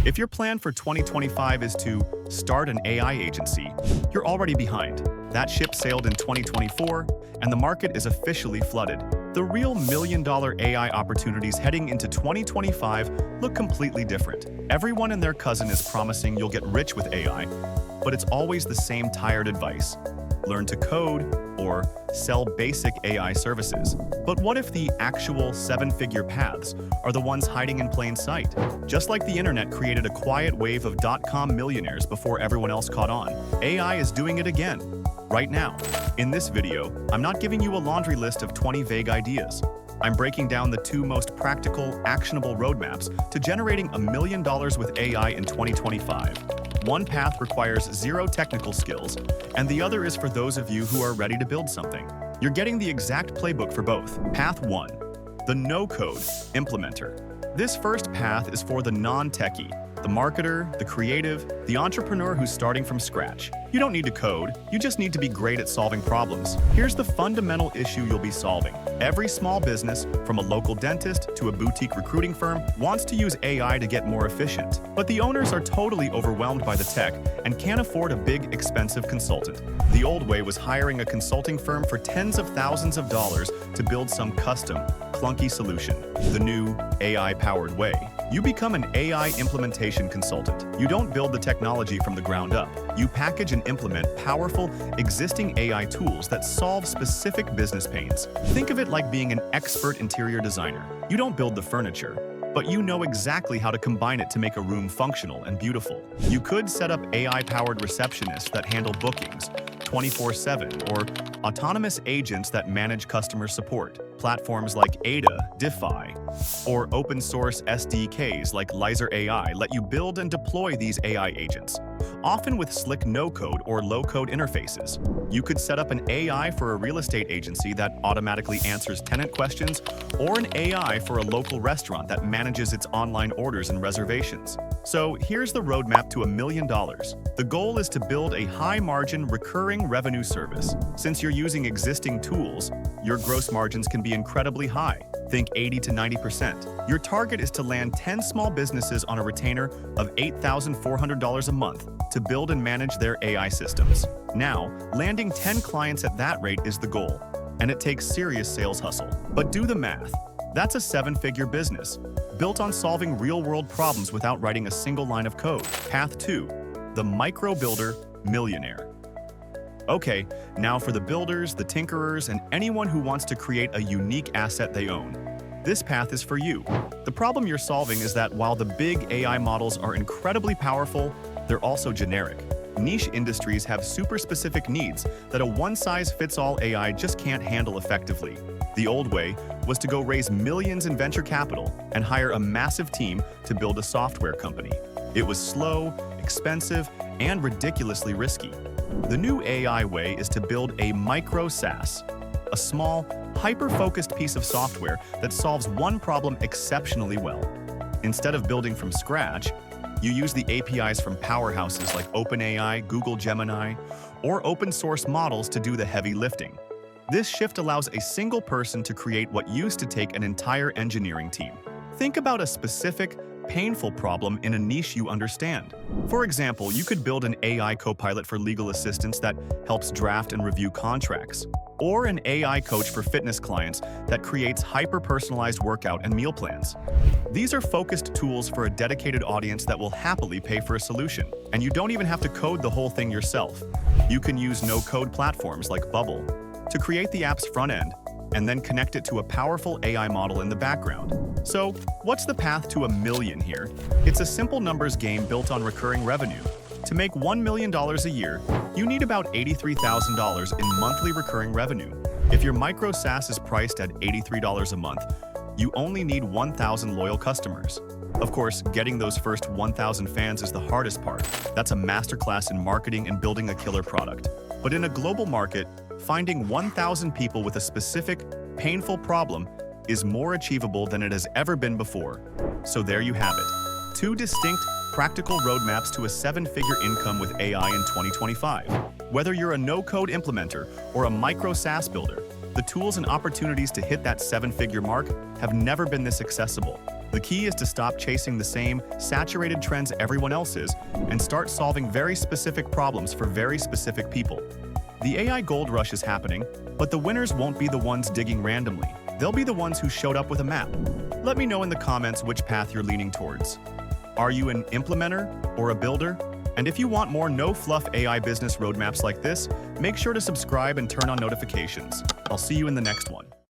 If your plan for 2025 is to start an AI agency, you're already behind. That ship sailed in 2024, and the market is officially flooded. The real million-dollar AI opportunities heading into 2025 look completely different. Everyone and their cousin is promising you'll get rich with AI, but it's always the same tired advice. Learn to code or sell basic AI services. But what if the actual seven-figure paths are the ones hiding in plain sight? Just like the internet created a quiet wave of dot-com millionaires before everyone else caught on, AI is doing it again, right now. In this video, I'm not giving you a laundry list of 20 vague ideas. I'm breaking down the two most practical, actionable roadmaps to generating $1 million with AI in 2025. One path requires zero technical skills, and the other is for those of you who are ready to build something. You're getting the exact playbook for both. Path 1. The no-code implementer. This first path is for the non-techie, the marketer, the creative, the entrepreneur who's starting from scratch. You don't need to code, you just need to be great at solving problems. Here's the fundamental issue you'll be solving. Every small business, from a local dentist to a boutique recruiting firm, wants to use AI to get more efficient. But the owners are totally overwhelmed by the tech and can't afford a big, expensive consultant. The old way was hiring a consulting firm for tens of thousands of dollars to build some custom, clunky solution. The new AI-powered way. You become an AI implementation consultant. You don't build the technology from the ground up. You package and implement powerful, existing AI tools that solve specific business pains. Think of it like being an expert interior designer. You don't build the furniture, but you know exactly how to combine it to make a room functional and beautiful. You could set up AI-powered receptionists that handle bookings 24/7 or autonomous agents that manage customer support. Platforms like Ada, Diffy, or open-source SDKs like Lizer AI let you build and deploy these AI agents, often with slick no-code or low-code interfaces. You could set up an AI for a real estate agency that automatically answers tenant questions, or an AI for a local restaurant that manages its online orders and reservations. So here's the roadmap to $1 million. The goal is to build a high-margin, recurring revenue service. Since you're using existing tools, your gross margins can be incredibly high. Think 80 to 90%. Your target is to land 10 small businesses on a retainer of $8,400 a month to build and manage their AI systems. Now, landing 10 clients at that rate is the goal, and it takes serious sales hustle. But do the math. That's a seven-figure business, built on solving real-world problems without writing a single line of code. Path 2. The micro-builder millionaire. Okay, now for the builders, the tinkerers, and anyone who wants to create a unique asset they own. This path is for you. The problem you're solving is that while the big AI models are incredibly powerful, they're also generic. Niche industries have super specific needs that a one-size-fits-all AI just can't handle effectively. The old way was to go raise millions in venture capital and hire a massive team to build a software company. It was slow, expensive, and ridiculously risky. The new AI way is to build a micro SaaS, a small, hyper-focused piece of software that solves one problem exceptionally well. Instead of building from scratch, you use the APIs from powerhouses like OpenAI, Google Gemini, or open-source models to do the heavy lifting. This shift allows a single person to create what used to take an entire engineering team. Think about a specific, painful problem in a niche you understand. For example, you could build an AI copilot for legal assistance that helps draft and review contracts, or an AI coach for fitness clients that creates hyper-personalized workout and meal plans. These are focused tools for a dedicated audience that will happily pay for a solution. And you don't even have to code the whole thing yourself. You can use no-code platforms like Bubble to create the app's front end and then connect it to a powerful AI model in the background. So, what's the path to $1 million here? It's a simple numbers game built on recurring revenue. To make $1 million a year, you need about $83,000 in monthly recurring revenue. If your micro SaaS is priced at $83 a month, you only need 1,000 loyal customers. Of course, getting those first 1,000 fans is the hardest part. That's a masterclass in marketing and building a killer product. But in a global market, finding 1,000 people with a specific, painful problem is more achievable than it has ever been before. So there you have it. Two distinct, practical roadmaps to a seven-figure income with AI in 2025. Whether you're a no-code implementer or a micro SaaS builder, the tools and opportunities to hit that seven-figure mark have never been this accessible. The key is to stop chasing the same saturated trends everyone else is and start solving very specific problems for very specific people. The AI gold rush is happening, but the winners won't be the ones digging randomly. They'll be the ones who showed up with a map. Let me know in the comments which path you're leaning towards. Are you an implementer or a builder? And if you want more no-fluff AI business roadmaps like this, make sure to subscribe and turn on notifications. I'll see you in the next one.